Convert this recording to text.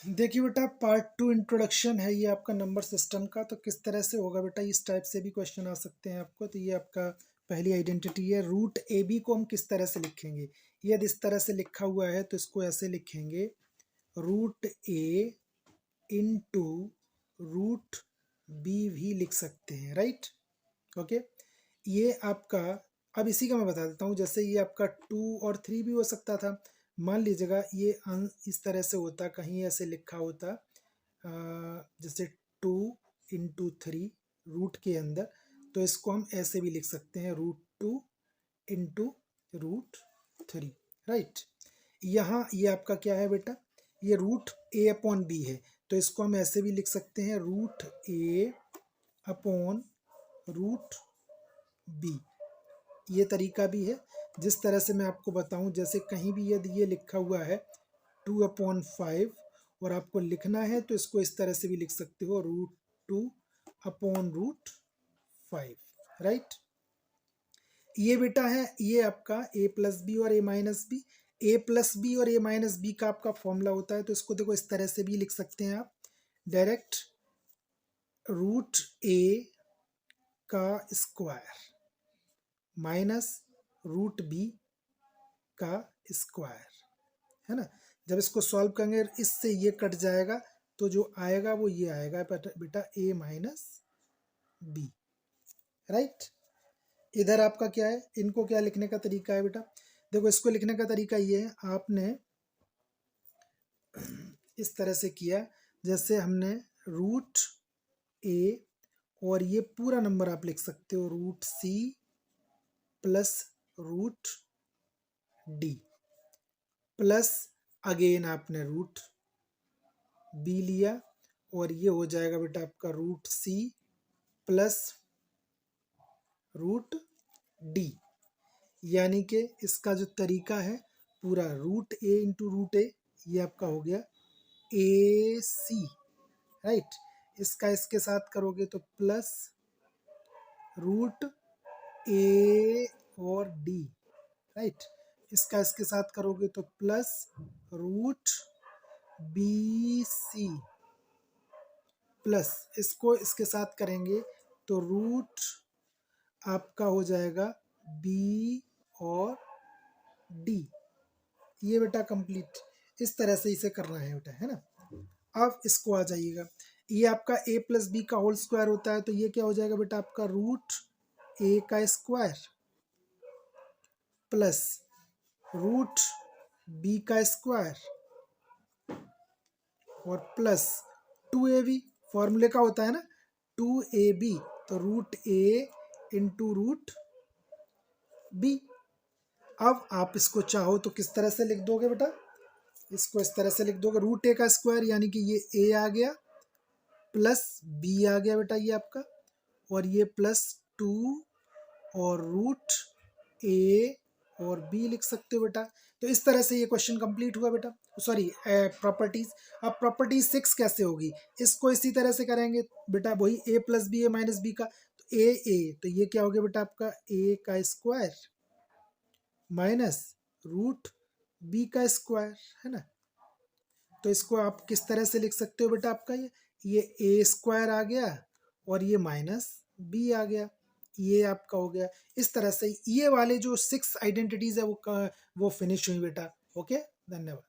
देखिए बेटा, part 2 introduction है ये आपका नंबर सिस्टम का। तो किस तरह से होगा बेटा, इस टाइप से भी क्वेश्चन आ सकते हैं आपको। तो ये आपका पहली आइडेंटिटी है। रूट ए बी को हम किस तरह से लिखेंगे, यदि इस तरह से लिखा हुआ है तो इसको ऐसे लिखेंगे, root a into root B भी लिख सकते हैं, राइट। ओके, ये आपका, अब इसी का मैं बता देता हूँ। जैसे ये आपका 2 और 3 भी हो सकता था। मान लीजिएगा ये इस तरह से होता, कहीं ऐसे लिखा होता, जैसे 2 इंटू 3 रूट के अंदर, तो इसको हम ऐसे भी लिख सकते हैं, रूट 2 इंटू रूट 3, राइट। यहाँ ये आपका क्या है बेटा, ये रूट ए अपॉन बी है, तो इसको हम ऐसे भी लिख सकते हैं, रूट ए अपॉन रूट बी। ये तरीका भी है। जिस तरह से मैं आपको बताऊं, जैसे कहीं भी यदि ये लिखा हुआ है 2/5 और आपको लिखना है तो इसको इस तरह से भी लिख सकते हो, रूट 2/√5, राइट। ये बेटा है, ये आपका a प्लस बी और a minus b. A plus b और a माइनस बी का आपका फॉर्मूला होता है, तो इसको देखो इस तरह से भी लिख सकते हैं आप डायरेक्ट, रूट ए का स्क्वायर माइनस रूट बी का स्क्वायर, है ना। जब इसको सॉल्व करेंगे इससे ये कट जाएगा, तो जो आएगा वो ये आएगा बेटा, a माइनस बी, राइट। इधर आपका क्या है, इनको क्या लिखने का तरीका है बेटा, देखो इसको लिखने का तरीका ये है, आपने इस तरह से किया, जैसे हमने रूट ए और ये पूरा नंबर आप लिख सकते हो, root c plus root d, plus again आपने रूट बी लिया, और ये हो जाएगा बेटा आपका root c plus root d. यानी कि इसका जो तरीका है पूरा, root a into root a, ये आपका हो गया ए सी, राइट। इसका इसके साथ करोगे तो प्लस रूट ए और डी, राइट। इसका इसके साथ करोगे तो plus root b c, plus इसको इसके साथ करेंगे तो रूट आपका हो जाएगा बी और डी। ये बेटा कंप्लीट, इस तरह से इसे करना है बेटा, है ना। अब इसको आ जाइएगा, ये आपका a प्लस बी का होल स्क्वायर होता है, तो ये क्या हो जाएगा बेटा आपका, रूट ए का स्क्वायर प्लस रूट बी का स्क्वायर और प्लस 2ab, फॉर्मूले का होता है ना 2ab, तो root a into root B. अब आप इसको चाहो तो किस तरह से लिख दोगे बेटा, इसको इस तरह से लिख दोगे, रूट ए का स्क्वायर यानी कि ये a आ गया प्लस बी आ गया बेटा ये आपका, और ये प्लस 2 और रूट ए और बी लिख सकते हो बेटा। तो इस तरह से ये क्वेश्चन कंप्लीट हुआ बेटा, सॉरी प्रॉपर्टीज। अब प्रॉपर्टी 6 कैसे होगी, इसको इसी तरह से करेंगे बेटा, वही a plus b a minus b का, तो ए, तो ये क्या हो गया बेटा आपका a का स्क्वायर माइनस रूट बी का स्क्वायर, है ना। तो इसको आप किस तरह से लिख सकते हो बेटा, आपका ये ए स्क्वायर आ गया और ये माइनस बी आ गया, ये आपका हो गया। इस तरह से ये वाले जो 6 आइडेंटिटीज है वो फिनिश हुई बेटा। ओके, धन्यवाद।